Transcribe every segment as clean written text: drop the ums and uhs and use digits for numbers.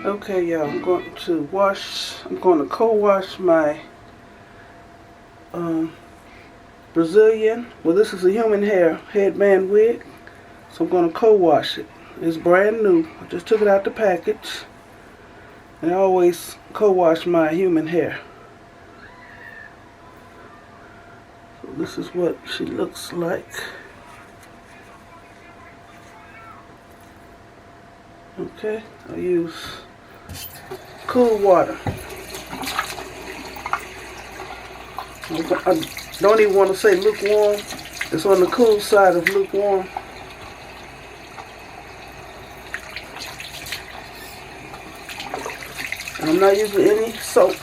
Okay, y'all, I'm going to co-wash my Brazilian. Well, this is a human hair headband wig, so I'm going to co-wash it. It's brand new. I just took it out the package, and I always co-wash my human hair. So this is what she looks like. Okay, I use cool water. I don't even want to say lukewarm. It's on the cool side of lukewarm. And I'm not using any soap.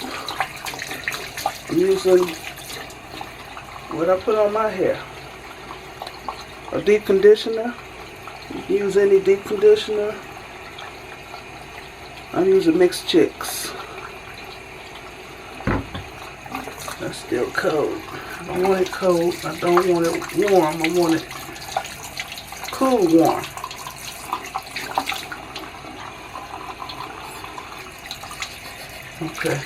I'm using what I put on my hair. A deep conditioner. You can use any deep conditioner. I'm using Mixed Chicks. That's still cold. I don't want it cold. I don't want it warm. I want it cool warm. Okay.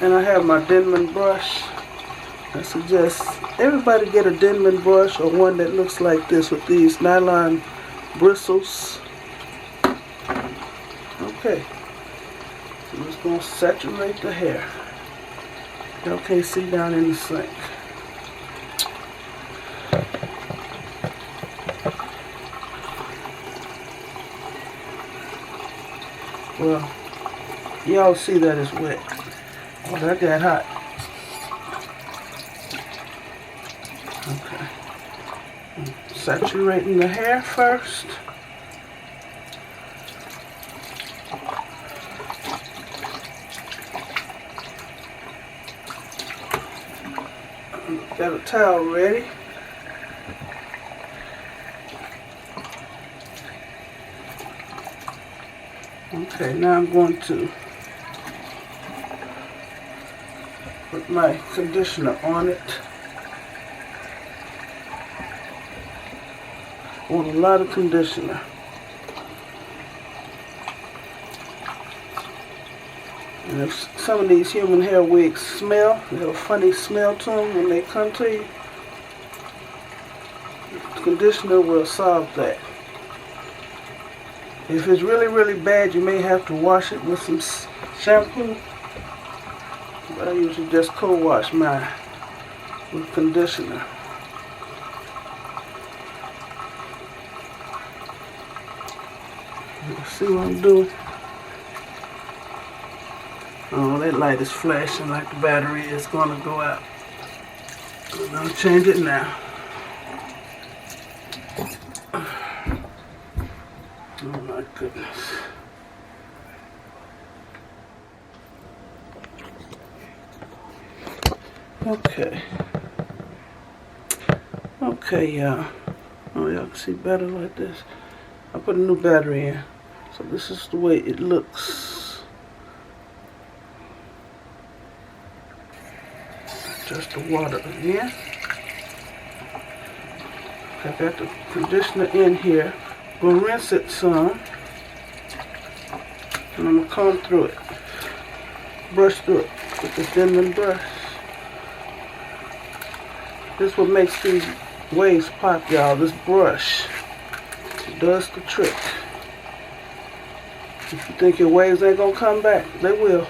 And I have my Denman brush. I suggest everybody get a Denman brush or one that looks like this with these nylon bristles. Okay. I'm just going to saturate the hair. Y'all can't see down in the sink. Well, y'all see that it's wet. Oh, that got hot. Okay. Saturating the hair first. Got a towel ready. Okay, now I'm going to put my conditioner on it. I want a lot of conditioner. And if some of these human hair wigs smell, they have a funny smell to them when they come to you, the conditioner will solve that. If it's really, really bad, you may have to wash it with some shampoo. But I usually just co-wash mine with conditioner. See what I'm doing? Oh, that light is flashing like the battery is going to go out. I'm going to change it now. Oh my goodness. Okay. Okay, y'all. Oh, y'all can see better like this. I put a new battery in. So this is the way it looks. Just the water again. I got the conditioner in here. I'm going to rinse it some. And I'm going to comb through it. Brush through it with the Denman brush. This is what makes these waves pop, y'all. This brush does the trick. If you think your waves ain't going to come back, they will.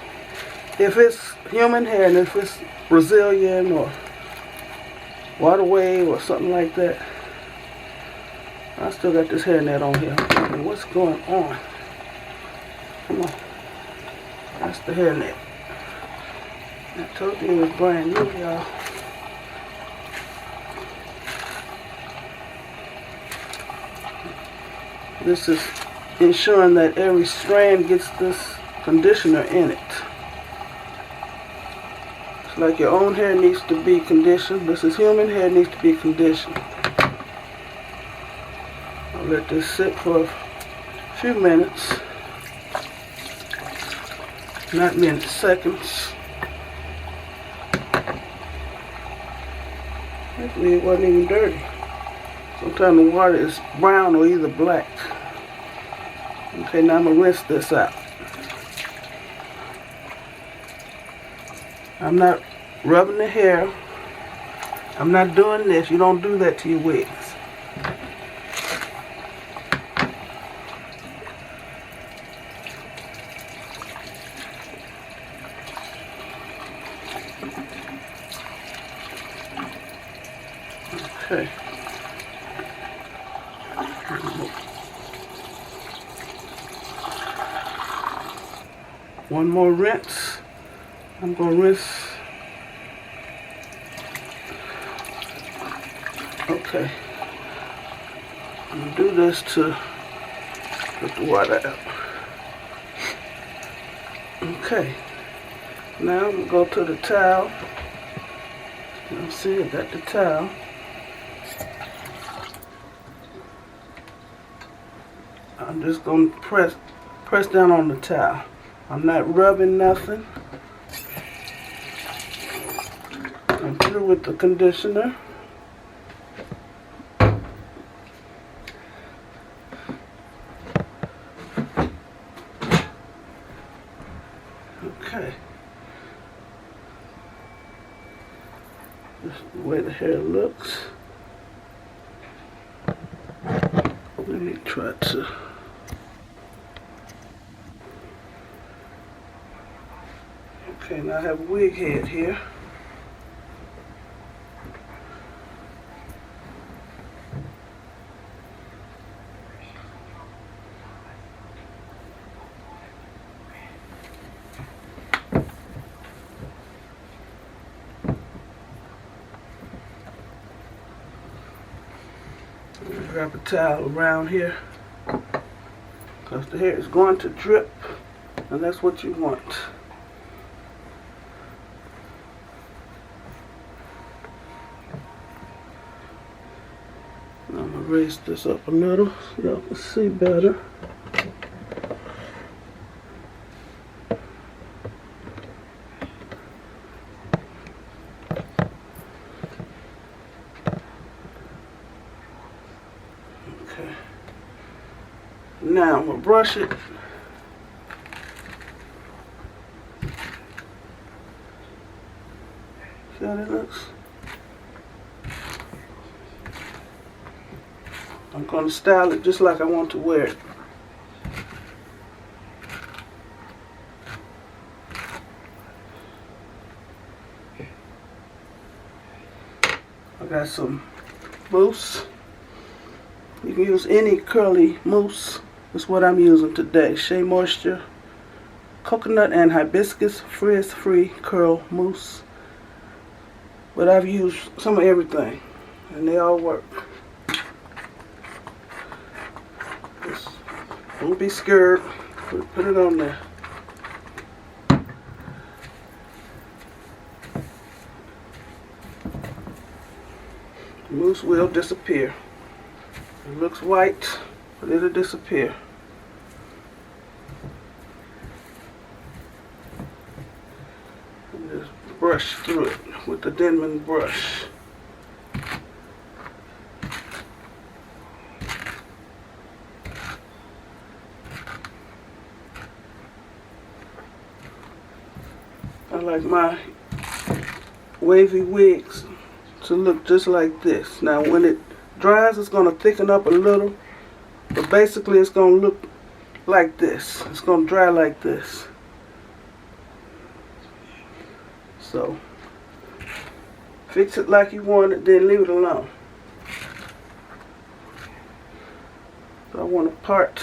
If it's human hair and if it's Brazilian or water wave or something like that. I still got this hairnet on here. What's going on? Come on. That's the hairnet. I told you it was brand new, y'all. This is ensuring that every strand gets this conditioner in it. It's like your own hair needs to be conditioned. This is human hair, needs to be conditioned. I'll let this sit for a few minutes. Not minutes, seconds. Actually, it wasn't even dirty. Sometimes the water is brown or either black. Okay, now I'm going to rinse this out. I'm not rubbing the hair. I'm not doing this. You don't do that to your wigs. Okay. One more rinse. I'm going to rinse. Okay. I'm going to do this to get the water out. Okay. Now I'm going to go to the towel. Let's see, I got the towel. I'm just going to press down on the towel. I'm not rubbing nothing. I'm through with the conditioner. Okay. This is the way the hair looks. Let me try to. Okay, now I have a wig head here. Grab a towel around here because the hair is going to drip, and that's what you want. I'm going to raise this up a little so y'all can see better. Okay. Now I'm going to brush it. See how that looks? I'm going to style it just like I want to wear it. I got some mousse. You can use any curly mousse. That's what I'm using today. Shea Moisture, coconut and hibiscus frizz-free curl mousse. But I've used some of everything, and they all work. Just don't be scared. Put it on there. The mousse will disappear. It looks white, but it'll disappear. And just brush through it with the Denman brush. I like my wavy wigs to look just like this. Now when it dries, it's going to thicken up a little, but basically it's going to look like this. It's going to dry like this. So fix it like you want it, then leave it alone. So I want a part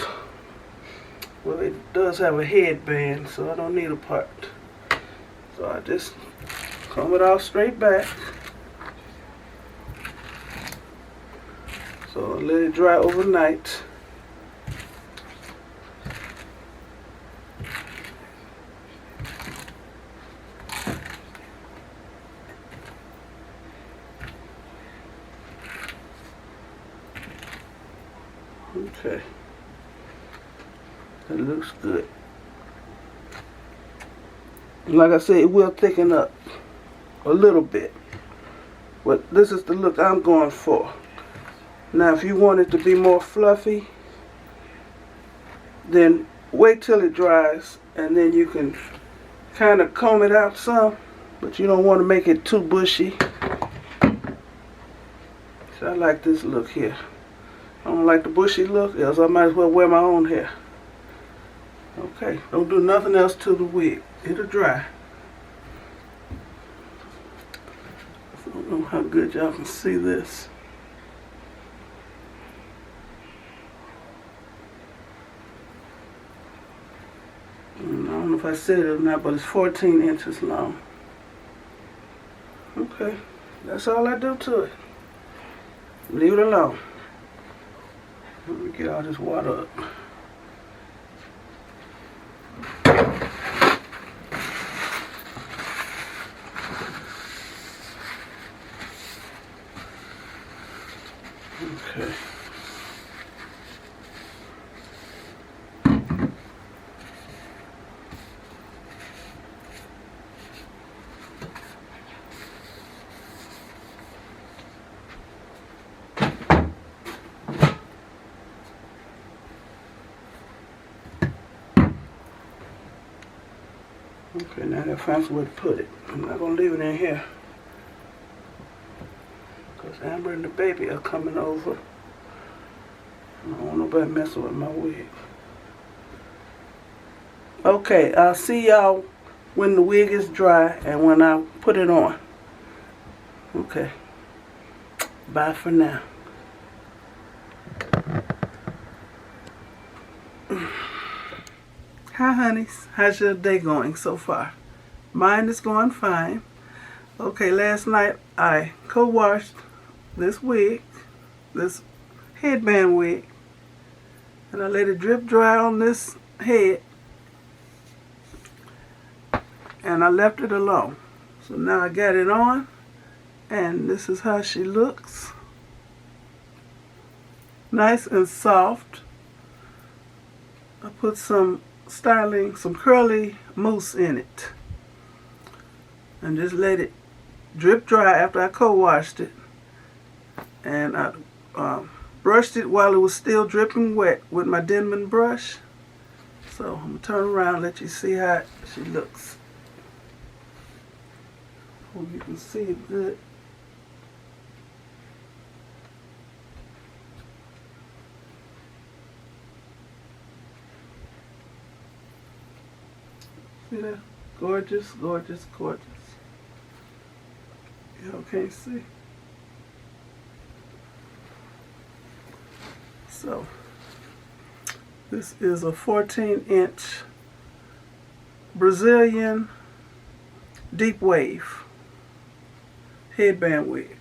where it does have a headband, so I don't need a part. So I just comb it all straight back. So I let it dry overnight. Okay. That looks good. Like I said, it will thicken up a little bit. But this is the look I'm going for. Now if you want it to be more fluffy, then wait till it dries, and then you can kind of comb it out some But you don't want to make it too bushy. So I like this look here. I don't like the bushy look, else I might as well wear my own hair. Okay, don't do nothing else to the wig. It'll dry. I don't know how good y'all can see this. I don't know if I said it or not, but it's 14 inches long. Okay, that's all I do to it. Leave it alone. Let me get all this water up. Okay. Okay, now I gotta find somewhere to put it. I'm not gonna leave it in here, because Amber and the baby are coming over. I don't want nobody messing with my wig. Okay, I'll see y'all when the wig is dry and when I put it on. Okay, bye for now. Hi honeys, how's your day going so far? Mine is going fine. Okay, last night I co-washed this wig, this headband wig, and I let it drip dry on this head, and I left it alone. So now I got it on, and this is how she looks. Nice and soft. I put some styling, some curly mousse in it, and just let it drip dry after I co-washed it. And I brushed it while it was still dripping wet with my Denman brush. So I'm gonna turn around and let you see how she looks. Hope you can see it good. See that? Gorgeous, gorgeous, gorgeous. Y'all can't see. So, this is a 14-inch Brazilian deep wave headband wig.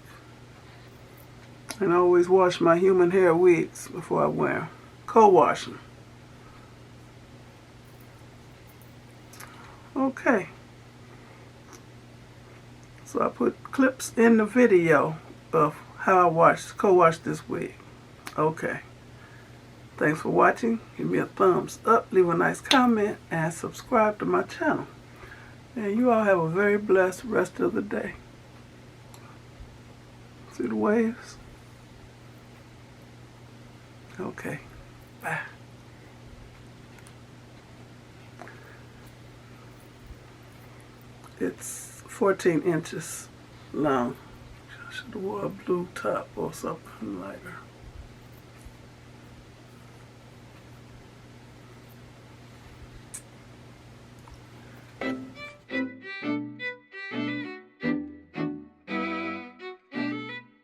And I always wash my human hair wigs before I wear them. Co-wash them. Okay, so I put clips in the video of how I co-washed this wig. Okay, thanks for watching. Give me a thumbs up, leave a nice comment, and subscribe to my channel. And you all have a very blessed rest of the day. See the waves? Okay, bye. It's 14 inches long. I should have wore a blue top or something lighter.